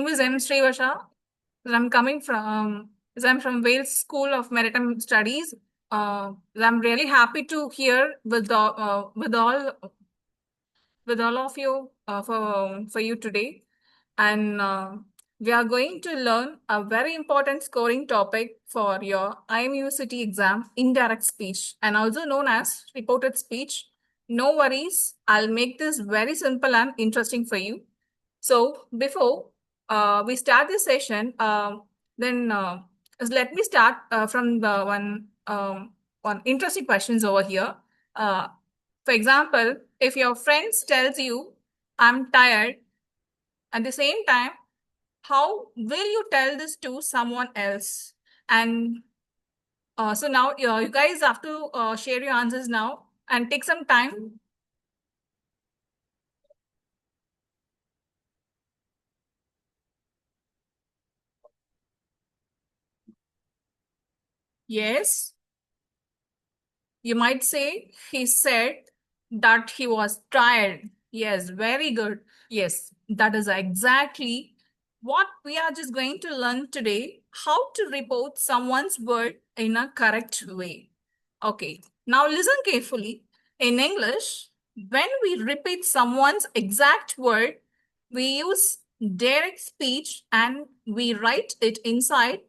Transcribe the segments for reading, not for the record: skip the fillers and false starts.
Name is M. Srivasha. I'm coming from, I'm from Wales School of Maritime Studies. I'm really happy to hear with all of you for you today, and we are going to learn a very important scoring topic for your IMUCET exam, indirect speech, and also known as reported speech. No worries, I'll make this very simple and interesting for you. So before we start this session, then let me start from the one interesting questions over here. Uh, for example, if your friends tells you, "I'm tired," at the same time, how will you tell this to someone else? And so now you guys have to share your answers now and take some time. Yes. You might say he said that he was tired. Yes, very good. Yes, that is exactly what we are just going to learn today, how to report someone's word in a correct way. Okay, now listen carefully. In English, when we repeat someone's exact word, we use direct speech and we write it inside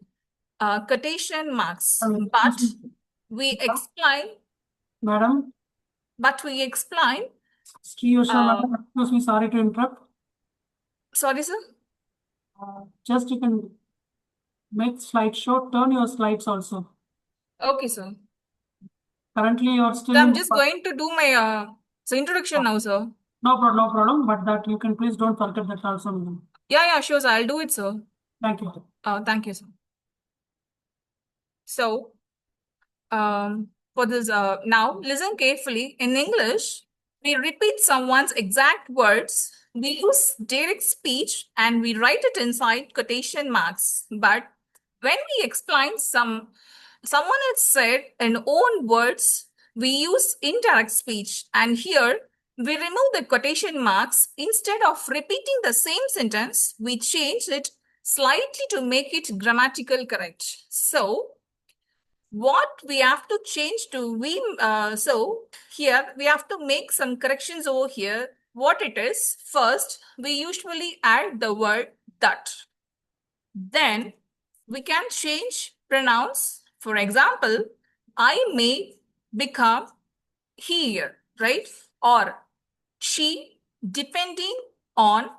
quotation marks. But we explain Madam, but we explain. Madam, excuse me, sorry to interrupt. Sorry, sir. Just you can make slideshow, turn your slides also. Okay, sir. Currently, you are still So in I'm the just going to do my introduction now, sir. no problem, but that you can please don't forget that also, madam. Yeah, sure, sir. I'll do it, sir. Thank you. Thank you, sir. So, for this, now listen carefully. In English, we repeat someone's exact words. We use direct speech and we write it inside quotation marks. But when we explain someone has said in own words, we use indirect speech. And here we remove the quotation marks. Instead of repeating the same sentence, we change it slightly to make it grammatical correct. So what we have to change to so here we have to make some corrections over here. What it is, first we usually add the word that, then we can change pronouns. For example, I may become here, right? Or she, depending on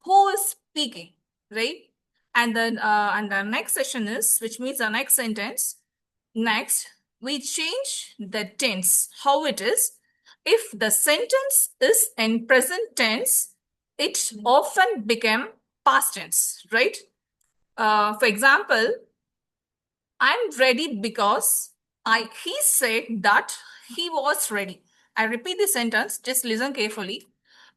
who is speaking, right? And then and the next session is, which means the next sentence. Next, we change the tense, how it is. If the sentence is in present tense, it often become past tense, right? For example, I'm ready because he said that he was ready. I repeat the sentence, just listen carefully.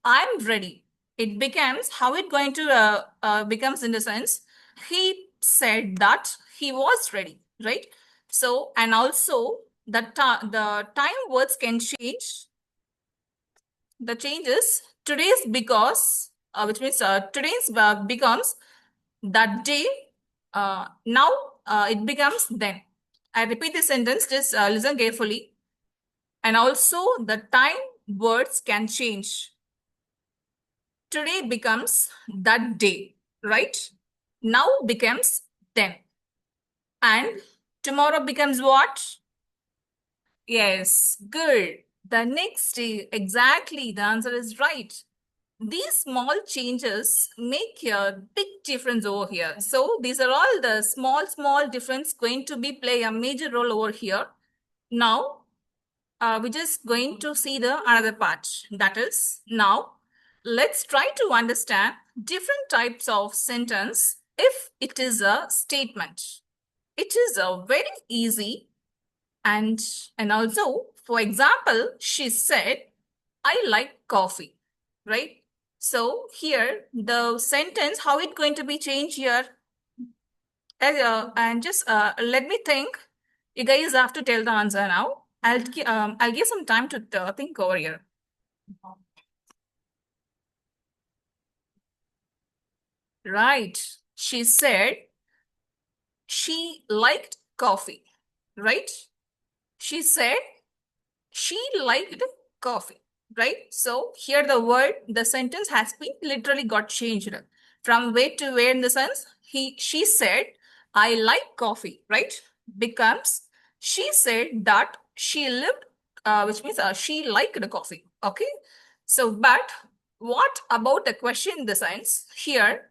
I'm ready. It becomes how it going to becomes in the sense he said that he was ready, right? So and also the time words can change. The changes today's because which means today's becomes that day. Now it becomes then. I repeat the sentence, just listen carefully. And also the time words can change. Today becomes that day, right? Now becomes then. And tomorrow becomes what? Yes, good. The next day, exactly, the answer is right. These small changes make a big difference over here. So these are all the small difference going to be play a major role over here. Now, we're just going to see the another part. That is, now let's try to understand different types of sentence if it is a statement. It is a very easy and also, for example, she said, I like coffee, right? So here the sentence, how it going to be changed here? And just let me think. You guys have to tell the answer now. I'll give some time to think over here. Right. She said she liked coffee. Right? She said she liked coffee, right? So here the sentence has been literally got changed from where to where in the sense she said, I like coffee, right? Becomes she said that she lived, which means she liked the coffee. Okay. So, but what about the question in the sense here?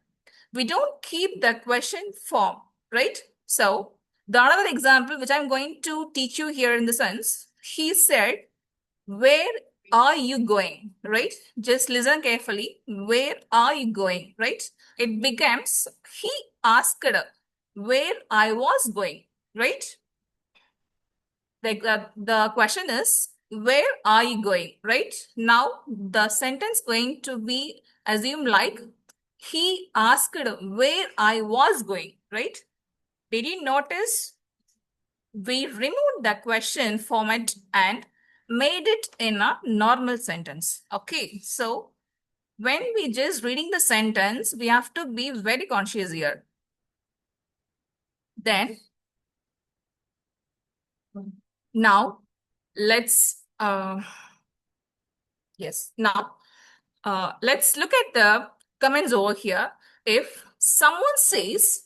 We don't keep the question form, right? So the another example which I'm going to teach you here in the sense, he said, where are you going? Right? Just listen carefully. Where are you going? Right? It becomes he asked where I was going. Right? The question is, where are you going? Right? Now the sentence going to be assumed like he asked where I was going. Right? Did you notice we removed the question format and made it in a normal sentence? Okay, so when we just reading the sentence, we have to be very conscious here. Then now let's yes, now let's look at the comments over here. If someone says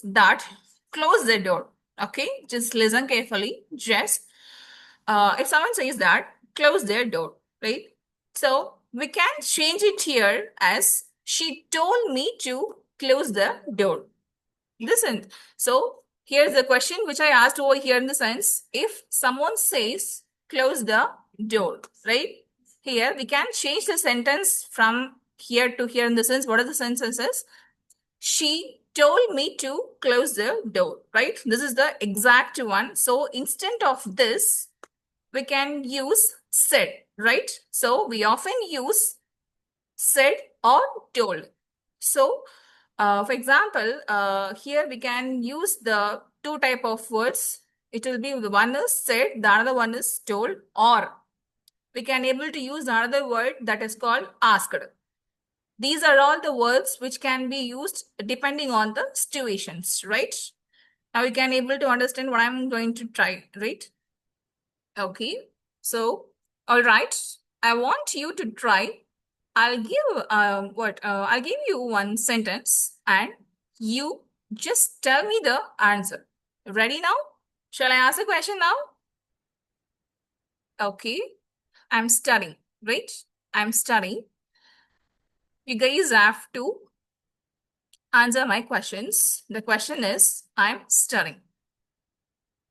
that close the door, okay, just listen carefully. Just if someone says that close their door, right? So we can change it here as she told me to close the door. Listen. So here's the question which I asked over here in the sense, if someone says close the door, right? Here we can change the sentence from here to here in the sense, what are the sentences? She told me to close the door, right? This is the exact one. So instead of this, we can use said, right? So we often use said or told. So for example, here we can use the two type of words. It will be the one is said, the other one is told, or we can able to use another word that is called asked. These are all the words which can be used depending on the situations, right? Now you can able to understand what I'm going to try, right? Okay. So, all right. I want you to try. I'll give you one sentence and you just tell me the answer. Ready now? Shall I ask a question now? Okay. I'm studying, right? I'm studying. You guys have to answer my questions. The question is, I'm studying.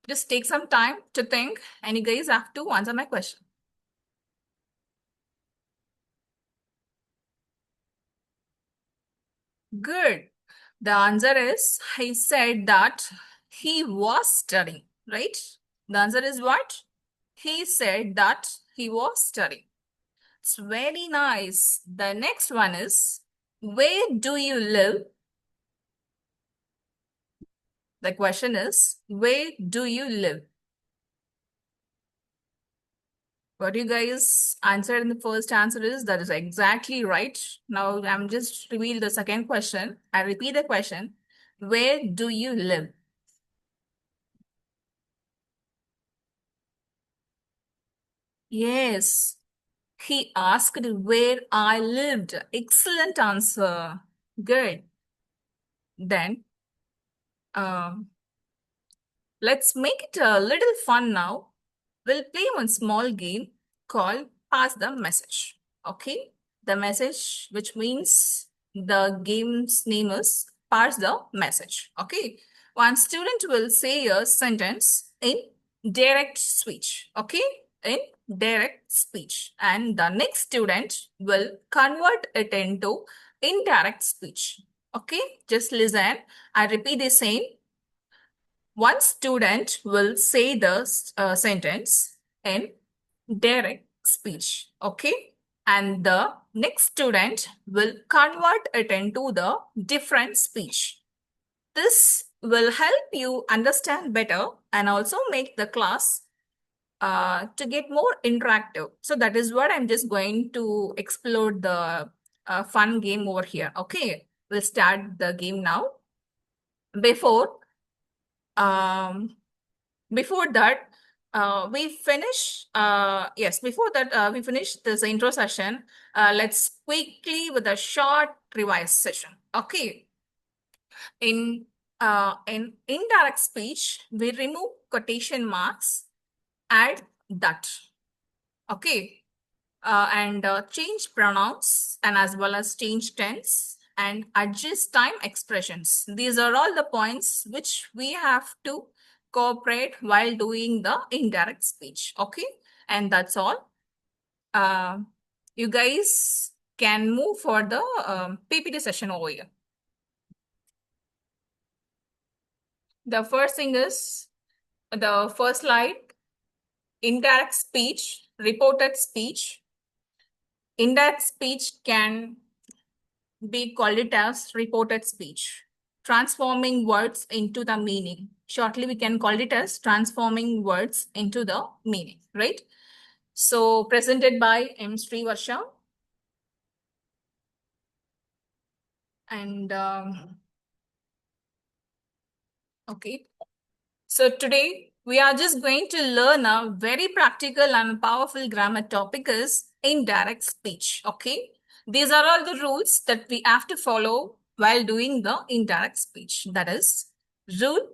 Just take some time to think and you guys have to answer my question. Good. The answer is, he said that he was studying, right? The answer is what? He said that he was studying. It's very nice. The next one is, where do you live? The question is, where do you live? What you guys answered in the first answer is, that is exactly right. Now I'm just reveal the second question. I repeat the question. Where do you live? Yes. He asked where I lived. Excellent answer. Good. Then um, let's make it a little fun now. We'll play one small game called Pass the Message. Okay? The message, which means the game's name is Pass the Message. Okay? One student will say a sentence in direct speech. Okay? In direct speech. And the next student will convert it into indirect speech. Okay? Just listen. I repeat the same. One student will say the sentence in direct speech, okay? And the next student will convert it into the different speech. This will help you understand better and also make the class to get more interactive. So that is what I'm just going to explore the fun game over here, okay? we'll start the game now. Before um before that, we finish yes before that we finish this intro session. Let's quickly with a short revise session. Okay. In indirect speech, we remove quotation marks, add that. Okay. And change pronouns and as well as change tense and adjust time expressions. These are all the points which we have to cooperate while doing the indirect speech. Okay. And that's all. Uh, you guys can move for the PPT session over here. The first thing is the first slide, indirect speech, reported speech. Indirect speech can be called it as reported speech, transforming words into the meaning. Shortly, we can call it as transforming words into the meaning, right? So presented by M. Srivarsha. And okay. So today we are just going to learn a very practical and powerful grammar topic is indirect speech. Okay. These are all the rules that we have to follow while doing the indirect speech. That is, rule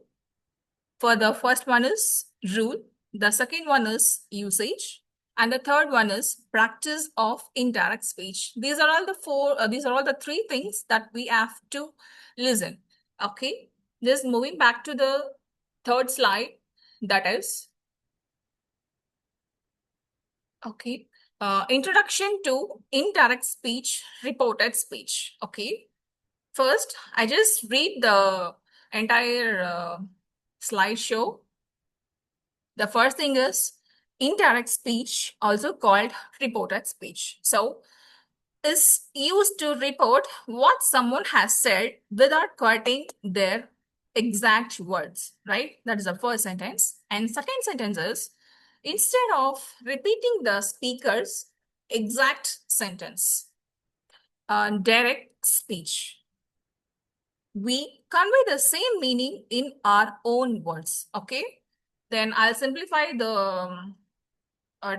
for the first one is rule, the second one is usage, and the third one is practice of indirect speech. These are all the these are all the three things that we have to listen. Okay. Just moving back to the third slide, that is, okay, introduction to indirect speech, reported speech. Okay. First, I just read the entire slideshow. The first thing is indirect speech, also called reported speech. So, is used to report what someone has said without quoting their exact words, right? That is the first sentence. And second sentence is instead of repeating the speaker's exact sentence, direct speech, we convey the same meaning in our own words. Okay. Then I'll simplify the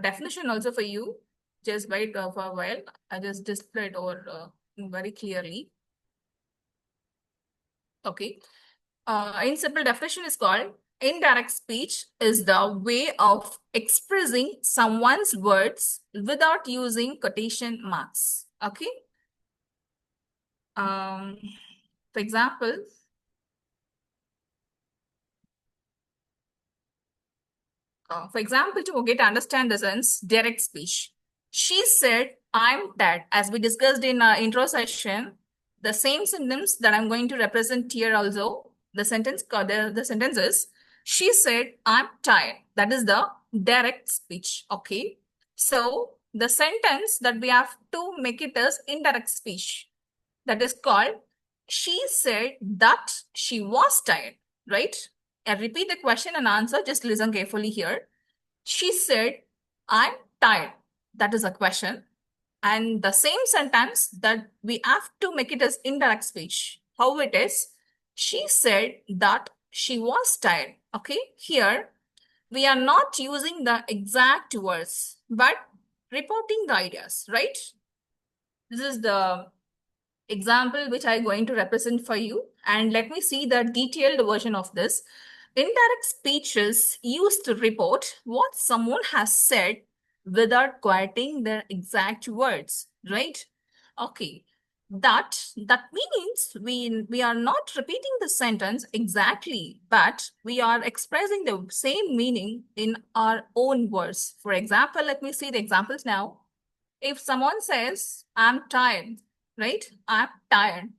definition also for you. Just wait for a while. I just display it over very clearly. Okay. In simple definition is called indirect speech is the way of expressing someone's words without using quotation marks. Okay. Um, for example, to get understand the sense, direct speech. She said, I'm tired. As we discussed in our intro session, the same sentence that I'm going to represent here also, the sentence is, she said, I'm tired. That is the direct speech. Okay. So the sentence that we have to make it as indirect speech. That is called, she said that she was tired, right? I repeat the question and answer. Just listen carefully here. She said, I'm tired. That is a question. And the same sentence that we have to make it as indirect speech. How it is? She said that she was tired. Okay. Here, we are not using the exact words, but reporting the ideas, right? This is the example which I'm going to represent for you. And let me see the detailed version of this. Indirect speech is used to report what someone has said without quoting their exact words, right? Okay. That means we are not repeating the sentence exactly, but we are expressing the same meaning in our own words. For example, let me see the examples now. If someone says, I'm tired, right? I'm tired.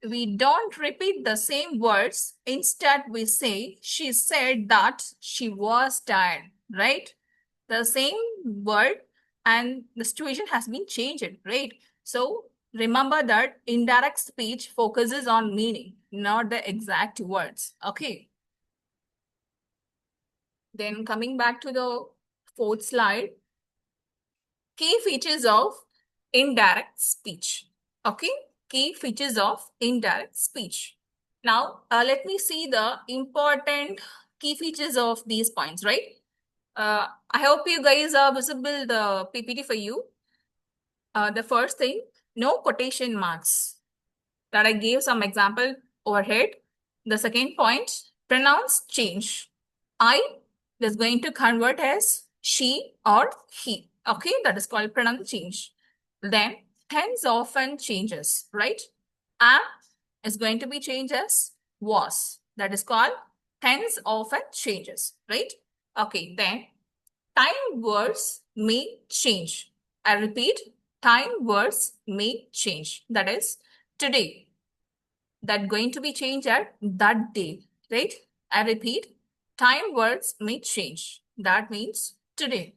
We don't repeat the same words. Instead, we say, she said that she was tired, right? The same word and the situation has been changed, right? So remember that indirect speech focuses on meaning, not the exact words. Okay. Then coming back to the fourth slide, key features of indirect speech. Okay. key features of indirect speech. Now, let me see the important key features of these points, right? I hope you guys are visible the PPT for you. The first thing, no quotation marks. That I gave some example overhead. The second point, pronounce change. I is going to convert as she or he. Okay, that is called pronoun change. Then tense often changes, right? Am is going to be changed as was. That is called tense often changes, right? Okay, then time words may change. I repeat, time words may change. That is today. That going to be changed at that day, right? I repeat, time words may change. That means today.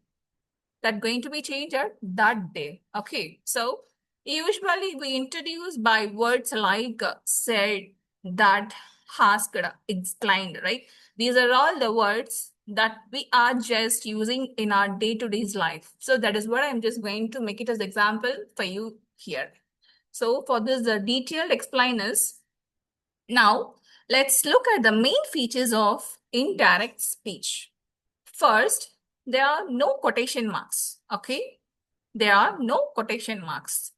That going to be changed at that day. Okay. So usually we introduce by words like said, that, asked, explained, right? These are all the words that we are just using in our day-to-day life. So that is what I'm just going to make it as example for you here. So for this, the detailed explain is now, let's look at the main features of indirect speech. First, there are no quotation marks. Okay, there are no quotation marks.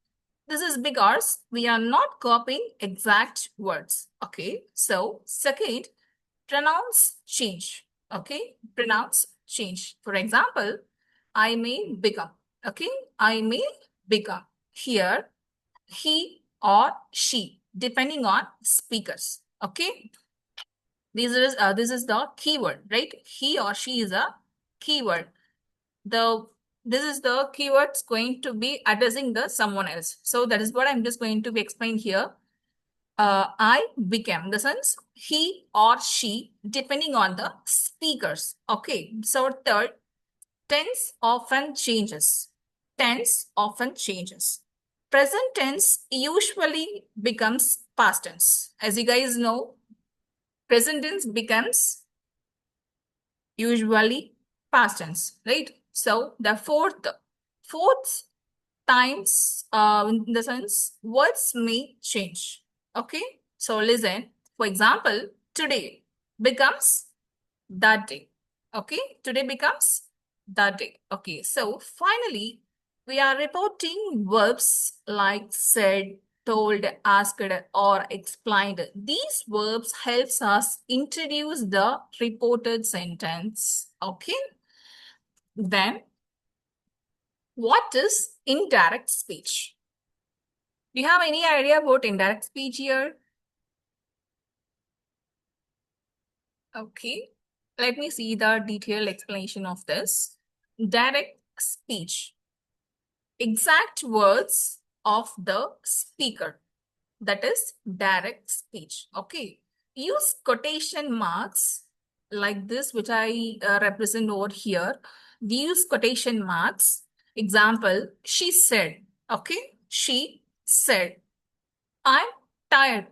This is because we are not copying exact words. Okay, so second, pronounce change. Okay, pronounce change. For example, I may become. Okay, I may become. Here, he or she, depending on speakers. Okay, this is the keyword, right? He or she is a keyword. The this is the keywords going to be addressing the someone else. So that is what I'm just going to be explained here. I became, the sense he or she, depending on the speakers. Okay, so third, tense often changes. Tense often changes. Present tense usually becomes past tense. As you guys know, present tense becomes usually past tense, right? So the fourth times, in the sense, words may change. Okay, so listen. For example, today becomes that day. Okay, today becomes that day. Okay, so finally, we are reporting verbs like said, told, asked, or explained. These verbs helps us introduce the reported sentence. Okay, then what is indirect speech? Do you have any idea about indirect speech here? Okay, let me see the detailed explanation of this. Direct speech, exact words of the speaker. That is direct speech. Okay, use quotation marks like this, which I represent over here. We use quotation marks. Example, she said. Okay, she said, I'm tired.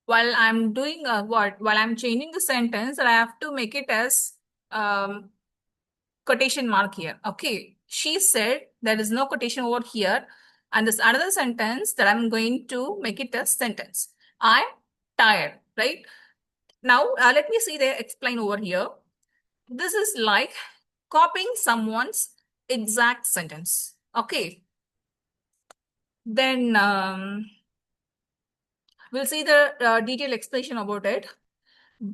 While I'm doing while I'm changing the sentence, I have to make it as um, quotation mark here. Okay, she said, there is no quotation over here, and this another sentence that I'm going to make it a sentence. I'm tired, right? Now let me see the explain over here. This is like copying someone's exact sentence. Okay, then we'll see the detailed explanation about it.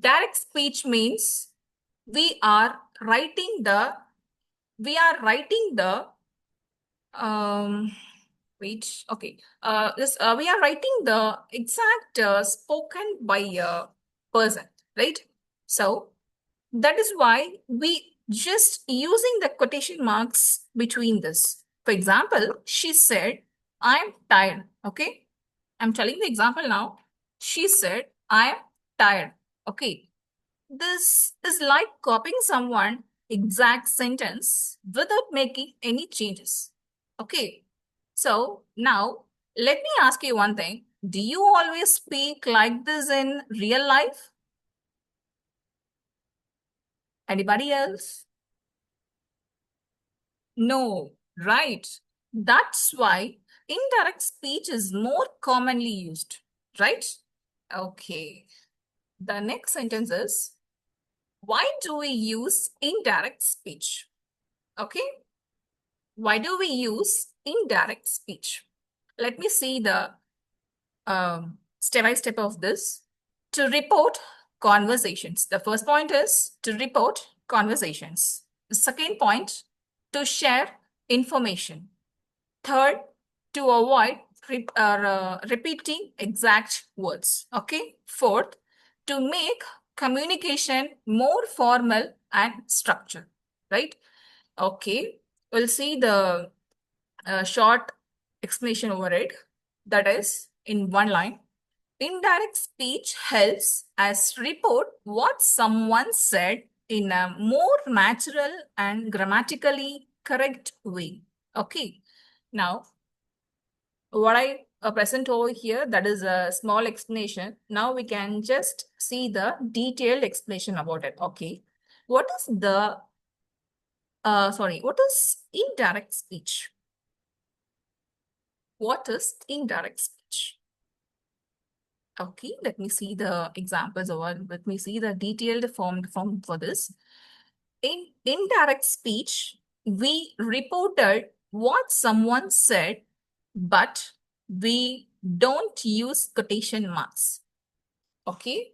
Direct speech means we are writing the we are writing the um wait, okay, this we are writing the exact spoken by a person, right? So that is why we just using the quotation marks between this. For example, she said, I'm tired. Okay, I'm telling the example now. She said, I'm tired. Okay, this is like copying someone exact sentence without making any changes. Okay. So now let me ask you one thing. Do you always speak like this in real life? Anybody else? No, right. That's why indirect speech is more commonly used, right? Okay. The next sentence is, why do we use indirect speech? Okay. Why do we use indirect speech? Let me see the step by step of this. To report conversations. The first point is to report conversations. The second point, to share information. Third, to avoid repeating exact words. Okay. Fourth, to make communication more formal and structured. Right. Okay. We'll see the short explanation over it. That is in one line. Indirect speech helps us report what someone said in a more natural and grammatically correct way. Okay. Now, what I present over here, that is a small explanation. Now we can just see the detailed explanation about it. Okay. What is what is indirect speech? What is indirect speech? Okay, let me see the examples or let me see the detailed form for this. In indirect speech, we reported what someone said, but we don't use quotation marks. Okay.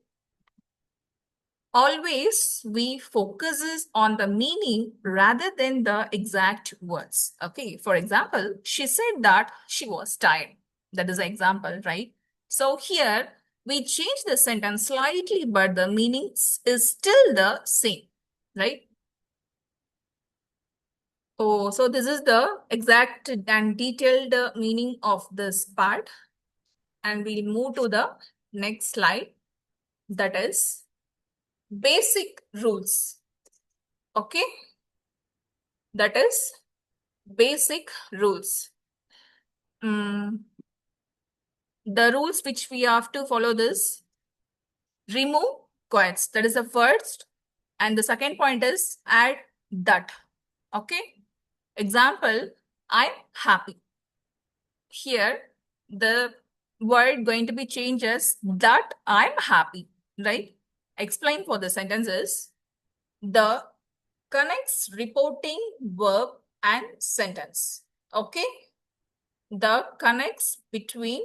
Always we focuses on the meaning rather than the exact words. Okay. For example, she said that she was tired. That is an example, right? So here we change the sentence slightly, but the meaning is still the same, right? Oh, so this is the exact and detailed meaning of this part. And we'll move to the next slide. That is basic rules. Okay. That is basic rules. The rules which we have to follow this, remove quotes. That is the first. And the second point is add that. Okay. Example, I'm happy. Here, the word going to be changed as that I'm happy, right? Explain for the sentences. The connects reporting verb and sentence. Okay. The connects between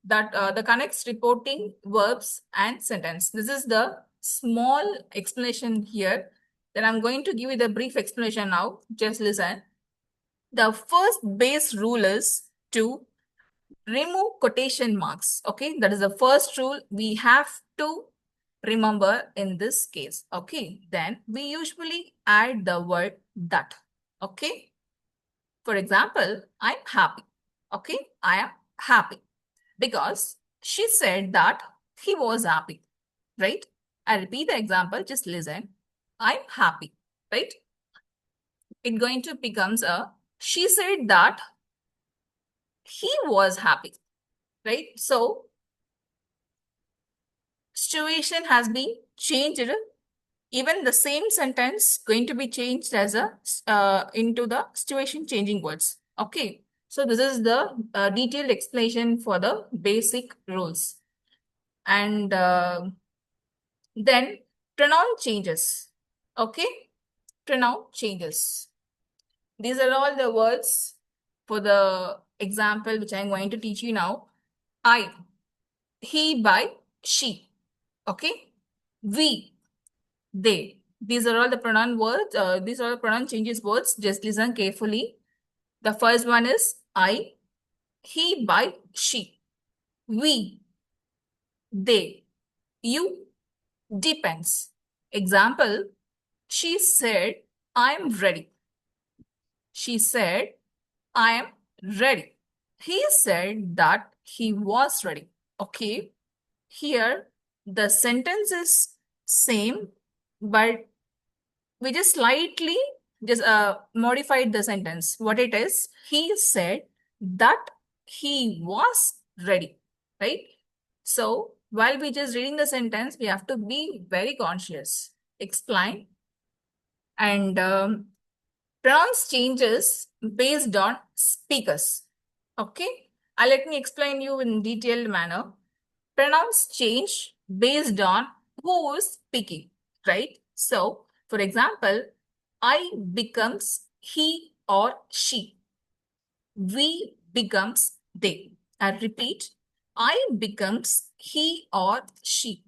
the connects reporting verbs and sentence. This is the small explanation here. Then I'm going to give you the brief explanation now. Just listen. The first base rule is to remove quotation marks. Okay, that is the first rule we have to remember in this case. Okay, then we usually add the word that. Okay, for example, I'm happy. Okay, I am happy because she said that he was happy, right? I repeat the example, just listen. I'm happy, right? It going to becomes a she said that he was happy, right? So situation has been changed. Even the same sentence going to be changed as a into the situation changing words. Okay. So this is the detailed explanation for the basic rules. And then pronoun changes. Okay. Pronoun changes. These are all the words for the example which I'm going to teach you now. I, he, by, she. Okay. We, they. These are all the pronoun words. These are the pronoun changes words. Just listen carefully. The first one is I, he, by, she. We, they. You, depends. Example, she said, I'm ready. She said, I am ready. He said that he was ready. Okay. Here, the sentence is same, but we just slightly just modified the sentence. What it is, he said that he was ready, right? So while we just reading the sentence, we have to be very conscious. Explain and Pronouns changes based on speakers. Okay, let me explain you in detailed manner. Pronouns change based on who is speaking, right? So, for example, I becomes he or she. We becomes they. I repeat, I becomes he or she.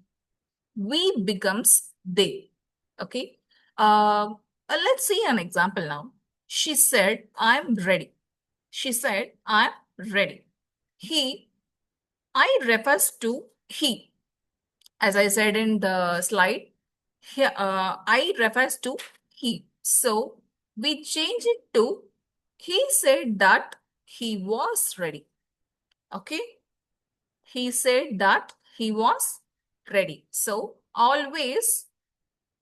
We becomes they. Okay. Let's see an example now. She said, I'm ready. She said, I'm ready. He, I refers to he. As I said in the slide, here, I refers to he. So we change it to he said that he was ready. Okay. He said that he was ready. So always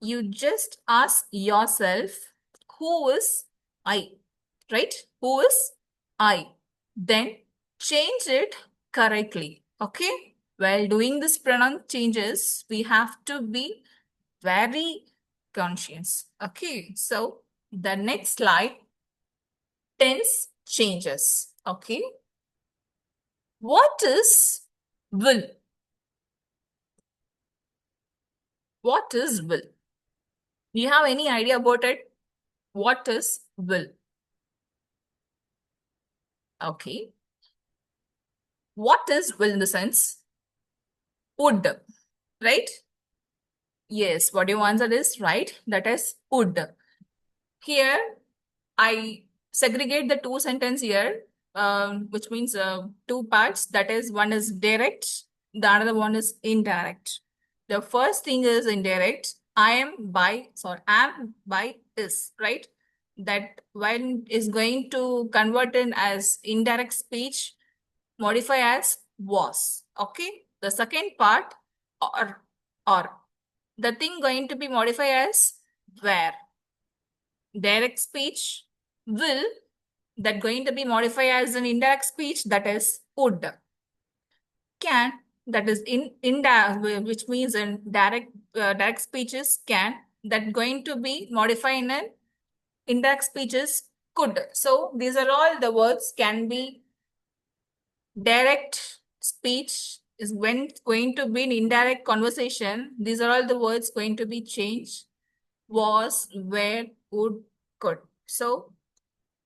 you just ask yourself, who is I? Right? Who is I? Then change it correctly. Okay? While doing this pronoun changes, we have to be very conscious. Okay? So the next slide, tense changes. Okay? What is will? What is will? Do you have any idea about it? What is will? Okay. What is will in the sense? Would, right? Yes, what you answered is right. That is would. Here, I segregate the two sentence here, which means two parts. That is, one is direct, the other one is indirect. The first thing is indirect. Am by is, right? That one is going to convert in as indirect speech, modify as was. Okay. The second part, or. The thing going to be modified as where. Direct speech will, that going to be modified as an indirect speech, that is would. Can, that is in indirect, which means in direct speeches can, that going to be modified in an indirect speeches could. So these are all the words can be. Direct speech is when going to be in indirect conversation. These are all the words going to be changed. Was, where, would, could. So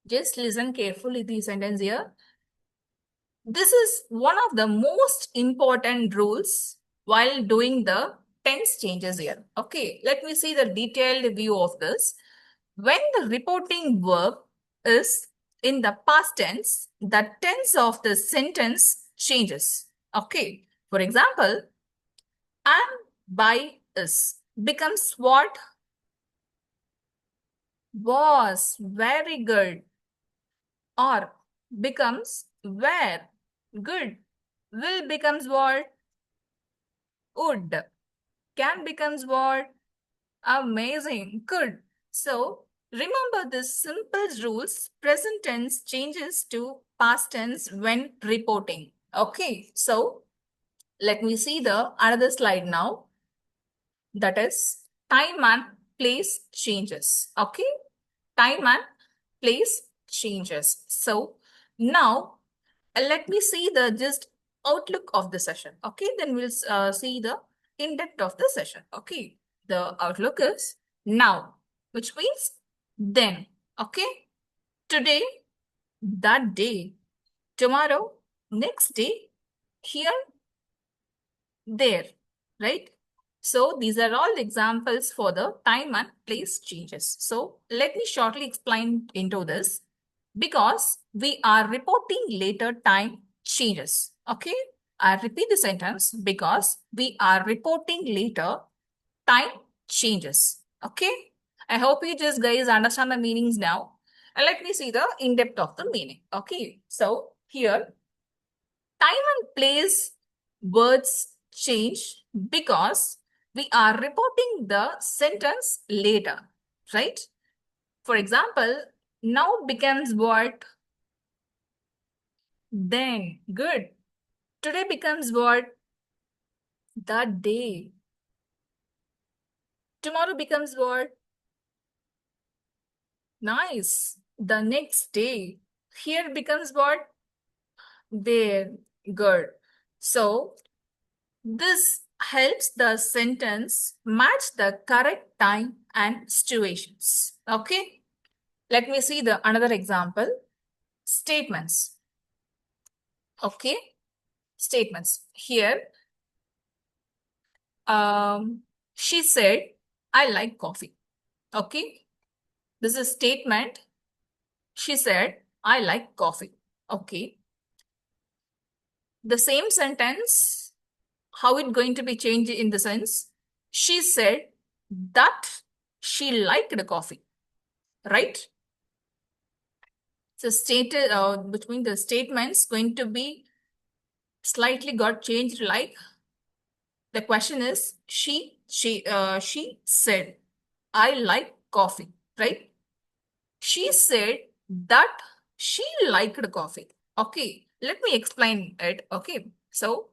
just listen carefully the sentence here. This is one of the most important rules while doing the tense changes here. Okay, let me see the detailed view of this. When the reporting verb is in the past tense, the tense of the sentence changes. Okay, for example, am by is becomes what? Was. Very good. Or becomes where. Good. Will becomes what? Would. Can becomes what? Amazing. Good. So remember this simple rules. Present tense changes to past tense when reporting. Okay. So let me see the another slide now. That is time and place changes. Okay. Time and place changes. So now let me see the just outlook of the session. Okay, then we'll see the in-depth of the session. Okay, the outlook is now, which means then. Okay, today, that day, tomorrow, next day, here, there, right? So these are all examples for the time and place changes. So let me shortly explain into this. Because we are reporting later, time changes. Okay, I repeat the sentence. Because we are reporting later, time changes. Okay, I hope you just guys understand the meanings now. And let me see the in-depth of the meaning. Okay, so here time and place words change because we are reporting the sentence later, right? For example, now becomes what? Then. Good. Today becomes what? That day. Tomorrow becomes what? Nice. The next day. Here becomes what? There. Good. So this helps the sentence match the correct time and situations. Okay. Let me see the another example. Statements. Okay. Statements. Here, she said, I like coffee. Okay. This is statement. She said, I like coffee. Okay. The same sentence, how it going to be changed in the sense? She said that she liked the coffee, right? So stated between the statements going to be slightly got changed. Like the question is, she said, I like coffee, right? She said that she liked coffee. Okay, let me explain it. Okay, so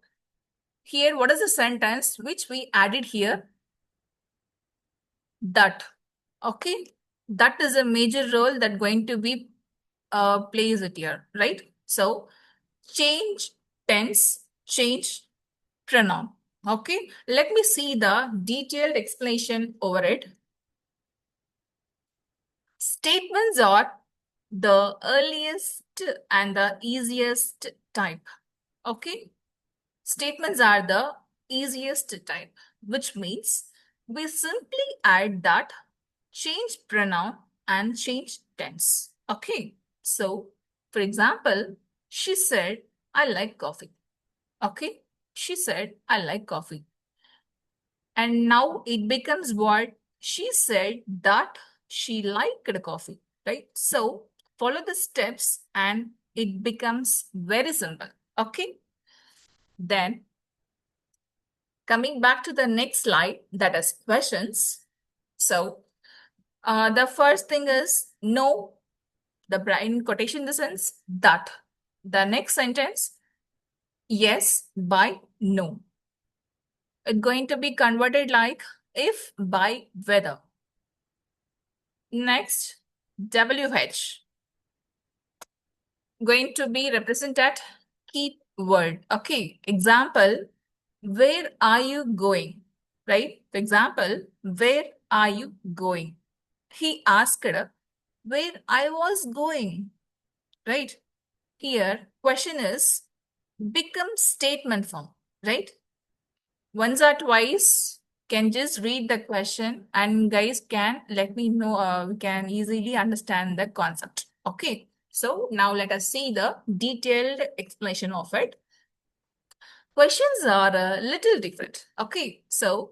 here, what is the sentence which we added here? That. Okay, that is a major role that going to be plays it here, right? So change tense, change pronoun. Okay, let me see the detailed explanation over it. Statements are the earliest and the easiest type. Okay, statements are the easiest type, which means we simply add that, change pronoun and change tense. Okay, so for example, she said, I like coffee. Okay, she said, I like coffee. And now it becomes what? She said that she liked coffee, right? So follow the steps and it becomes very simple. Okay, then coming back to the next slide, that is questions. So the first thing is no, the in quotation, the sense that. The next sentence, yes by no. It's going to be converted like if by whether. Next, WH. Going to be represented keep word. Okay, example, where are you going? Right? For example, where are you going? He asked where I was going. Right? Here, question is become statement form. Right? Once or twice, can just read the question and guys can let me know, we can easily understand the concept. Okay. So now let us see the detailed explanation of it. Questions are a little different. Okay, so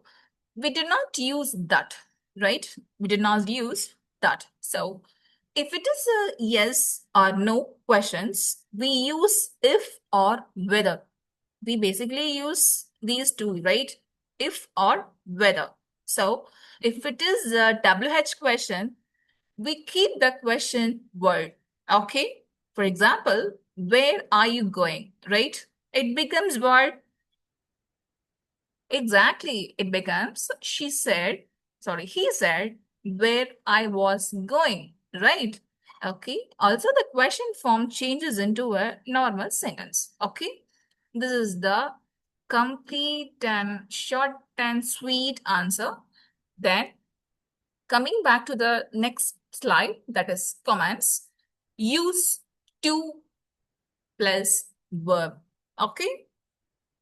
we did not use that, right? We did not use that. So if it is a yes or no questions, we use if or whether. We basically use these two, right? If or whether. So if it is a WH question, we keep the question word. Okay. For example, where are you going? Right? It becomes word. Exactly. It becomes, she said, sorry, he said, where I was going, right? Okay. Also, the question form changes into a normal sentence. Okay. This is the complete and short and sweet answer. Then, coming back to the next slide, that is comments, use to plus verb. Okay.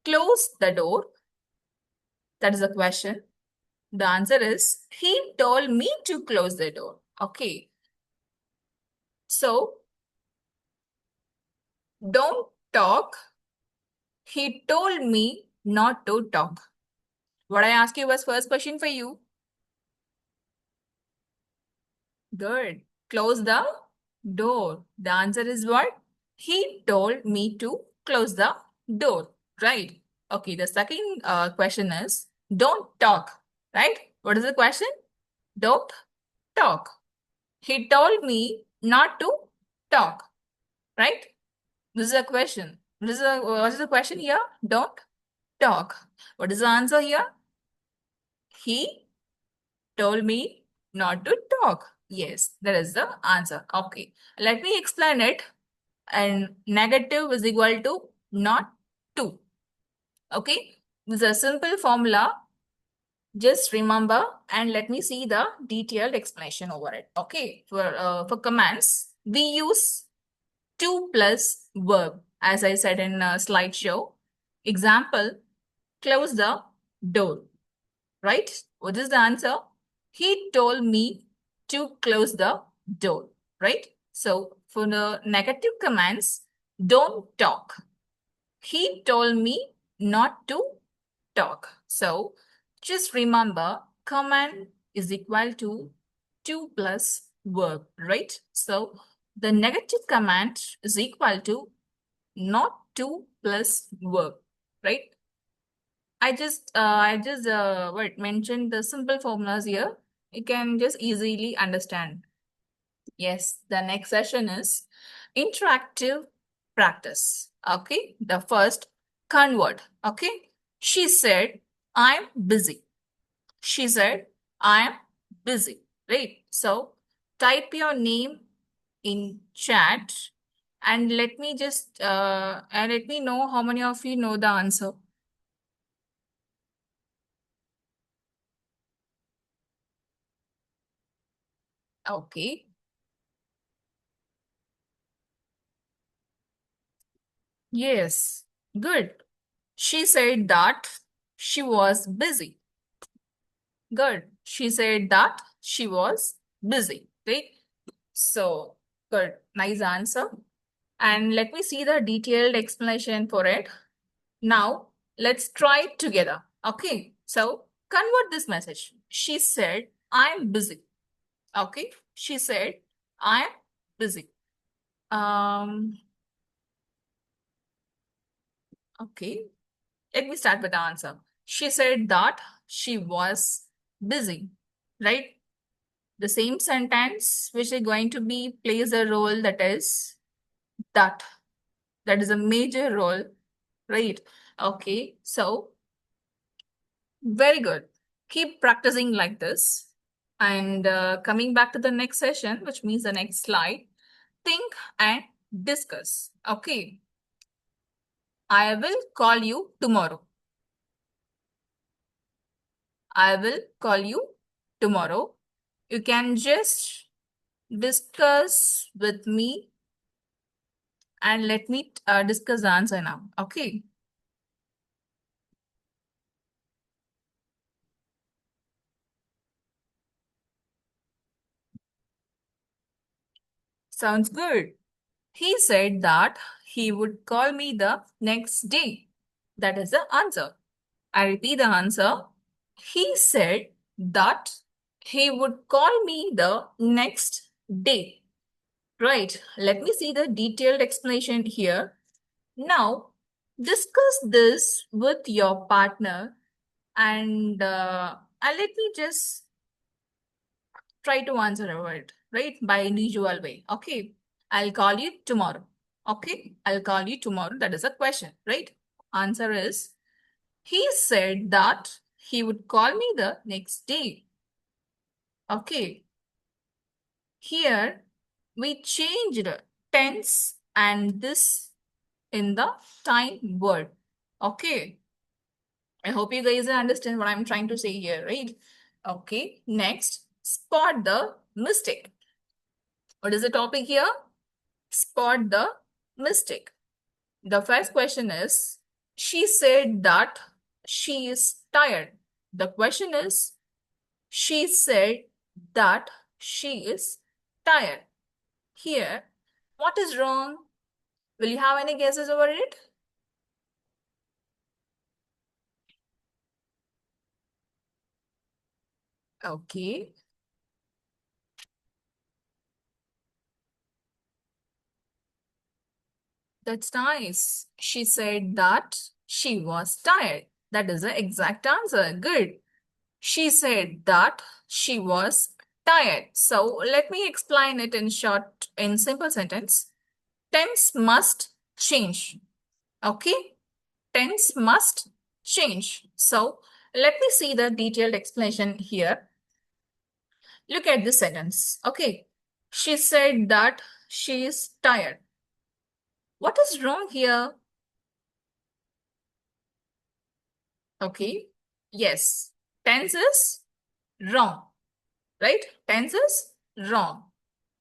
Close the door. That is a question. The answer is he told me to close the door. Okay. So don't talk. He told me not to talk. What I asked you was first question for you. Good. Close the door. The answer is what? He told me to close the door. Right. Okay. The second question is don't talk. Right. What is the question? Don't talk. He told me not to talk. Right. This is a question. What is the question here? Don't talk. What is the answer here? He told me not to talk. Yes, that is the answer. Okay, let me explain it. And negative is equal to not 2. Okay, this is a simple formula. Just remember and let me see the detailed explanation over it. Okay, for commands, we use to plus verb, as I said in a slideshow. Example, close the door, right? What is the answer? He told me to close the door, right? So for the negative commands, don't talk. He told me not to talk. So just remember, command is equal to plus verb, right? So the negative command is equal to not to plus verb, right? I just mentioned the simple formulas here. You can just easily understand. Yes, the next session is interactive practice. Okay, the first convert. Okay, she said, I'm busy. She said, I'm busy. Right. So type your name in chat and let me know how many of you know the answer. Okay. Yes. Good. She said that she was busy. Good. She said that she was busy. Right? So, good. Nice answer. And let me see the detailed explanation for it. Now, let's try it together. Okay. So, convert this message. She said, I'm busy. Okay. She said, I'm busy. Um, okay. Let me start with the answer. She said that she was busy, right? The same sentence which is going to be plays a role that is that. That is a major role, right? Okay, so very good. Keep practicing like this. And coming back to the next session, which means the next slide, think and discuss. Okay, I will call you tomorrow. I will call you tomorrow. You can just discuss with me and let me discuss the answer now. Okay. Sounds good. He said that he would call me the next day. That is the answer. I repeat the answer. He said that he would call me the next day. Right. Let me see the detailed explanation here. Now, discuss this with your partner and let me just try to answer it, right? By unusual way. Okay. I'll call you tomorrow. Okay. I'll call you tomorrow. That is a question, right? Answer is he said that he would call me the next day. Okay. Here we changed tense and this in the time word. Okay. I hope you guys understand what I'm trying to say here, right? Okay. Next, spot the mistake. What is the topic here? Spot the mistake. The first question is, she said that she is tired. The question is, she said that she is tired. Here, what is wrong? Will you have any guesses over it? Okay, that's nice. She said that she was tired. That is the exact answer. Good. She said that she was tired. So let me explain it in short, in simple sentence. Tense must change. Okay? Tense must change. So let me see the detailed explanation here. Look at this sentence. Okay. She said that she is tired. What is wrong here? Okay. Yes. Tense is wrong. Right? Tense is wrong.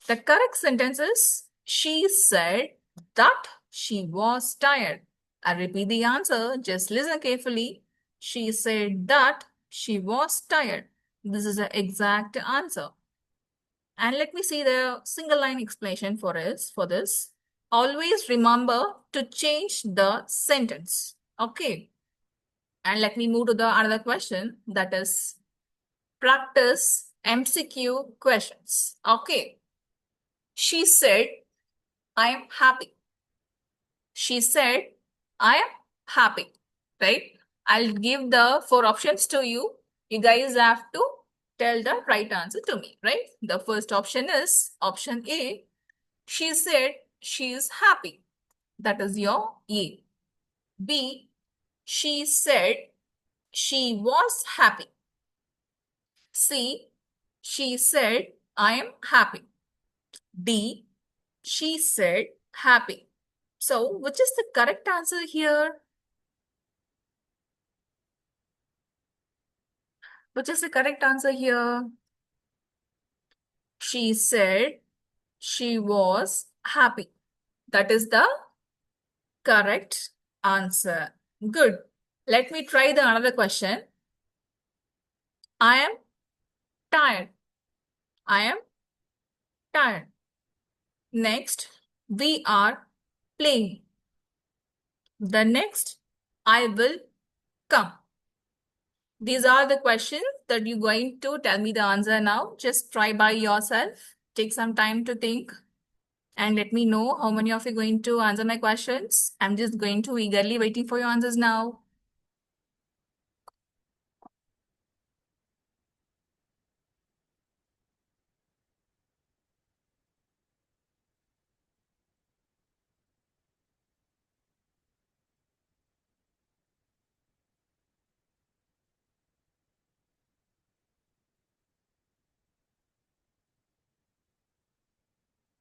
The correct sentence is she said that she was tired. I repeat the answer. Just listen carefully. She said that she was tired. This is the exact answer. And let me see the single line explanation for this. Always remember to change the sentence. Okay. And let me move to the another question, that is practice MCQ questions. Okay. She said, I am happy. She said, I am happy. Right? I'll give the four options to you. You guys have to tell the right answer to me. Right? The first option is option A. She said she is happy. That is your A. B. She said she was happy. C. She said I am happy. D. She said happy. So, which is the correct answer here? Which is the correct answer here? She said she was happy. That is the correct answer. Good. Let me try the another question. I am tired. I am tired. Next, we are playing. The next, I will come. These are the questions that you're going to tell me the answer now. Just try by yourself. Take some time to think and let me know how many of you are going to answer my questions. I'm just going to eagerly waiting for your answers now.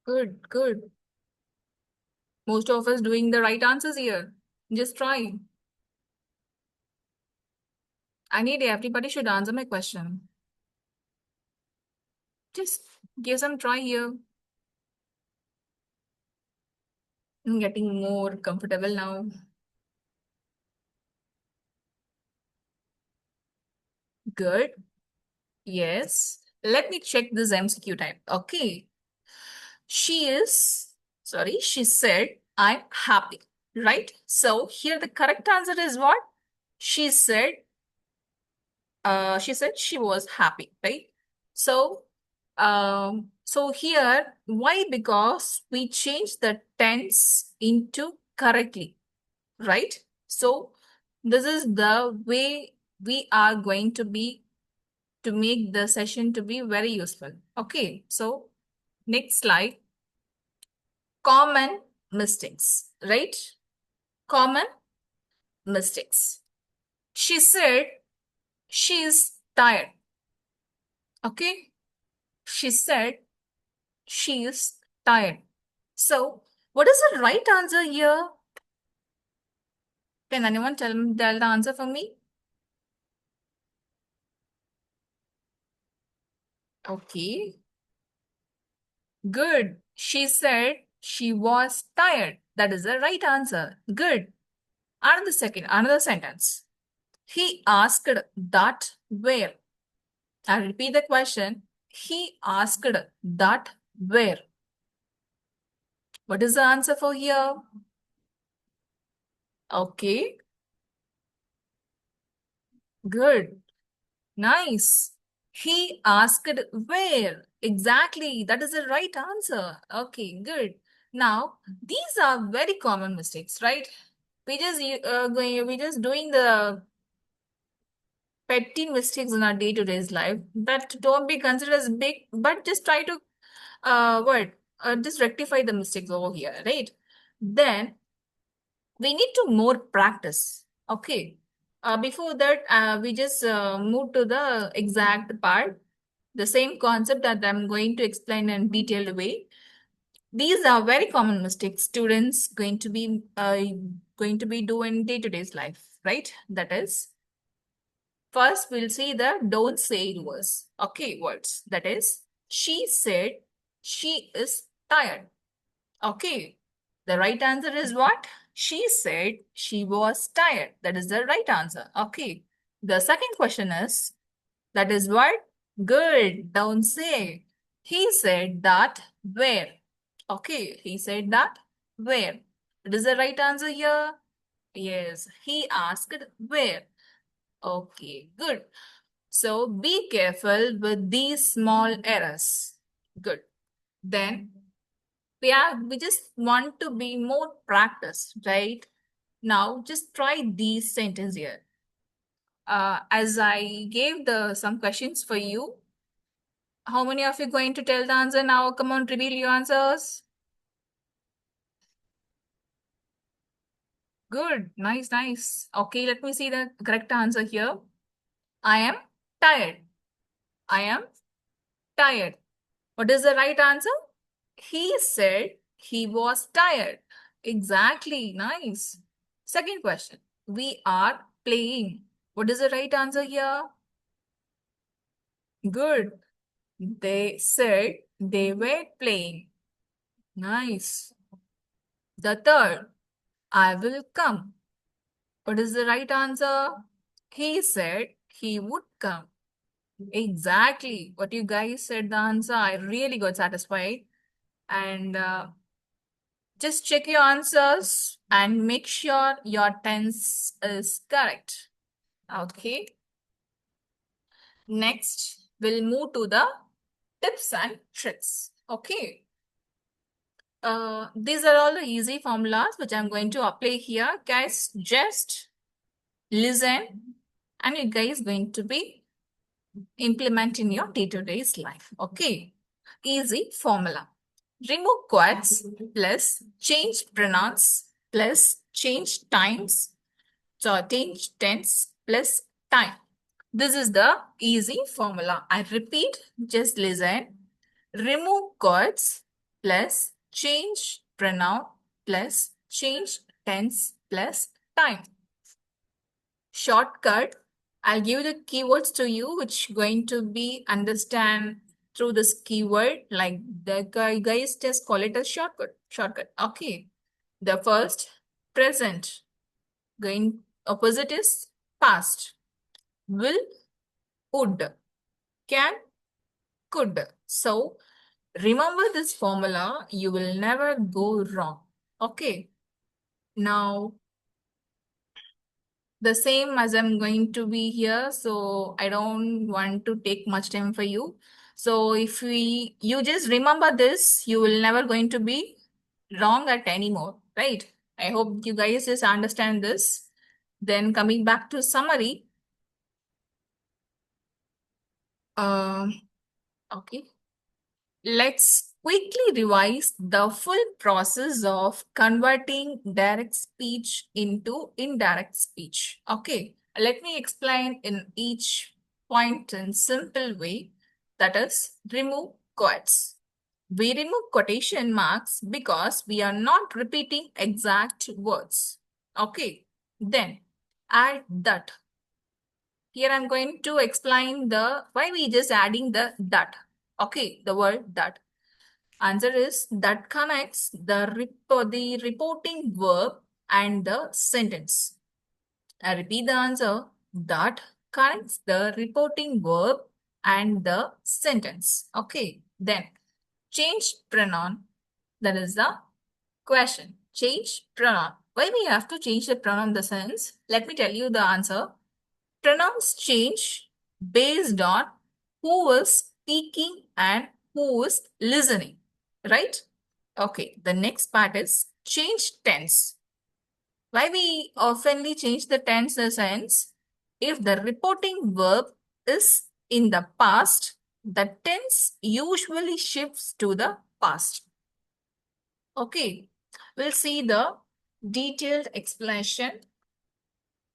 Good, good. Most of us doing the right answers here. Just try. I need everybody should answer my question. Just give some try here. I'm getting more comfortable now. Good. Yes. Let me check this MCQ type. Okay. She is, sorry, she said, I'm happy. Right? So here the correct answer is what? She said, she was happy, right? So, so here, why? Because we changed the tense into correctly, right? So this is the way we are going to be to make the session to be very useful. Okay, so next slide. Common mistakes, right? Common mistakes. She said she is tired. Okay, she said she is tired. So, what is the right answer here? Can anyone tell the answer for me? Okay, good. She said she was tired. That is the right answer. Good. Another sentence. He asked that where. I repeat the question. He asked that where. What is the answer for here? Okay, good. Nice. He asked where. Exactly. That is the right answer. Okay, good. Now, these are very common mistakes, right? We just doing the petty mistakes in our day-to-day life that don't be considered as big, but just try to just rectify the mistakes over here, right? Then we need to more practice. Okay. Before that, we just move to the exact part. The same concept that I'm going to explain in detailed way. These are very common mistakes students going to be doing day-to-day life, right? That is, first we'll see the don't say words. Okay, words. That is, she said she is tired. Okay. The right answer is what? She said she was tired. That is the right answer. Okay. The second question is, that is what? Good. Don't say. He said that where? Okay. He said that where? It is the right answer here. Yes. He asked where. Okay. Good. So be careful with these small errors. Good. Then we just want to be more practiced, right? Now just try these sentences here. As I gave the some questions for you, how many of you going to tell the answer now? Come on, reveal your answers. Good, nice, nice. Okay, let me see the correct answer here. I am tired. I am tired. What is the right answer? He said he was tired. Exactly, nice. Second question. We are playing. What is the right answer here? Good. They said they were playing. Nice. The third, I will come. What is the right answer? He said he would come. Exactly. What you guys said the answer, I really got satisfied. And just check your answers and make sure your tense is correct. Okay. Next, we'll move to the tips and tricks. Okay. These are all the easy formulas which I'm going to apply here. Guys, just listen and you guys going to be implementing your day-to-day life. Okay. Easy formula. Remove quotes plus change pronouns plus change times. So change tense plus time. This is the easy formula. I repeat, just listen. Remove quotes plus change pronoun plus change tense plus time. Shortcut. I'll give the keywords to you, which going to be understand through this keyword. Like the guys just call it a shortcut. Shortcut. Okay. The first, present. Going opposite is past. Will, would, can, could. So remember this formula, you will never go wrong. Okay. Now, the same as I'm going to be here, so I don't want to take much time for you. So if you just remember this, you will never going to be wrong at anymore, right? I hope you guys just understand this. Then coming back to summary, um, okay. Let's quickly revise the full process of converting direct speech into indirect speech. Okay, let me explain in each point in simple way. That is, remove quotes. We remove quotation marks because we are not repeating exact words. Okay, then add that. Here I'm going to explain the why we just adding the that. Okay, the word that. Answer is that connects the reporting verb and the sentence. I repeat the answer. That connects the reporting verb and the sentence. Okay. Then change pronoun. That is the question. Change pronoun. Why we have to change the pronoun in the sense? Let me tell you the answer. Pronouns change based on who is speaking and who is listening, right? Okay, the next part is change tense. Why we oftenly change the tense in the sense, if the reporting verb is in the past, the tense usually shifts to the past. Okay, we'll see the detailed explanation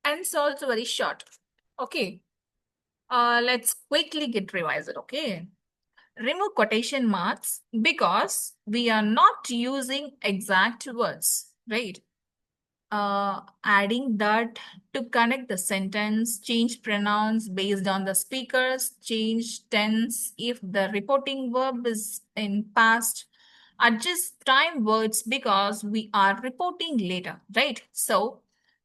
and it's also very short. Okay. Let's quickly get revised, okay? Remove quotation marks because we are not using exact words, right? Adding that to connect the sentence, change pronouns based on the speakers, change tense if the reporting verb is in past, adjust time words because we are reporting later, right? So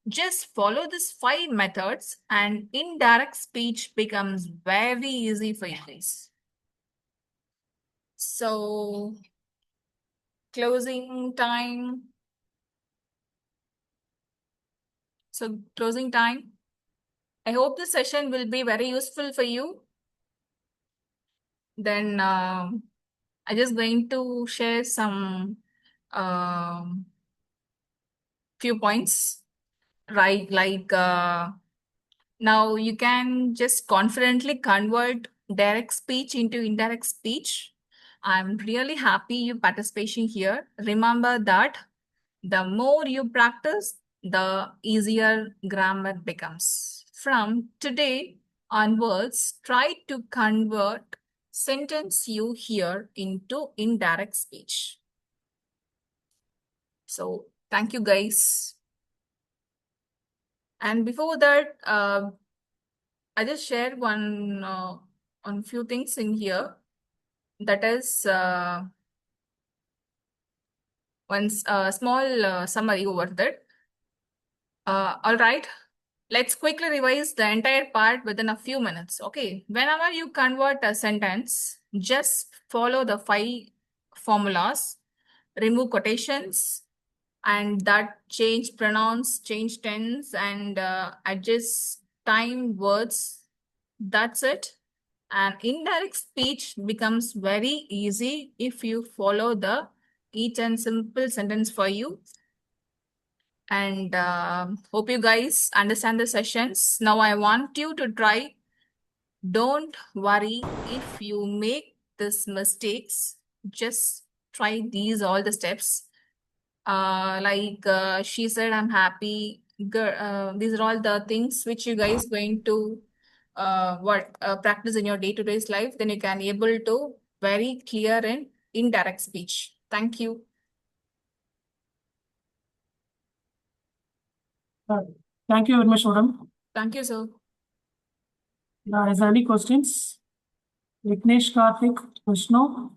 just follow these 5 methods and indirect speech becomes very easy for you guys. So closing time. So closing time. I hope this session will be very useful for you. Then I just going to share some um, few points, right? Like now you can just confidently convert direct speech into indirect speech. I'm really happy you participation here. Remember that the more you practice, the easier grammar becomes. From today onwards, try to convert sentence you hear into indirect speech. So thank you guys. And before that, I just shared one on few things in here. That is one small summary over that. All right. Let's quickly revise the entire part within a few minutes. Okay. Whenever you convert a sentence, just follow the 5 formulas, remove quotations, and that change pronouns, change tense, and adjust time words. That's it. And indirect speech becomes very easy if you follow the each and simple sentence for you. And hope you guys understand the sessions. Now I want you to try. Don't worry if you make these mistakes. Just try these all the steps. She said, I'm happy. These are all the things which you guys going to practice in your day-to-day life. Then you can able to very clear in indirect speech. Thank you. Uh, Thank you very much, madam. Thank you, sir. Is there any questions? Vignesh, Karthik, Vishnu?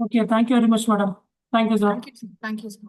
Okay, thank you very much, madam. Thank you, sir. Thank you. Thank you, sir.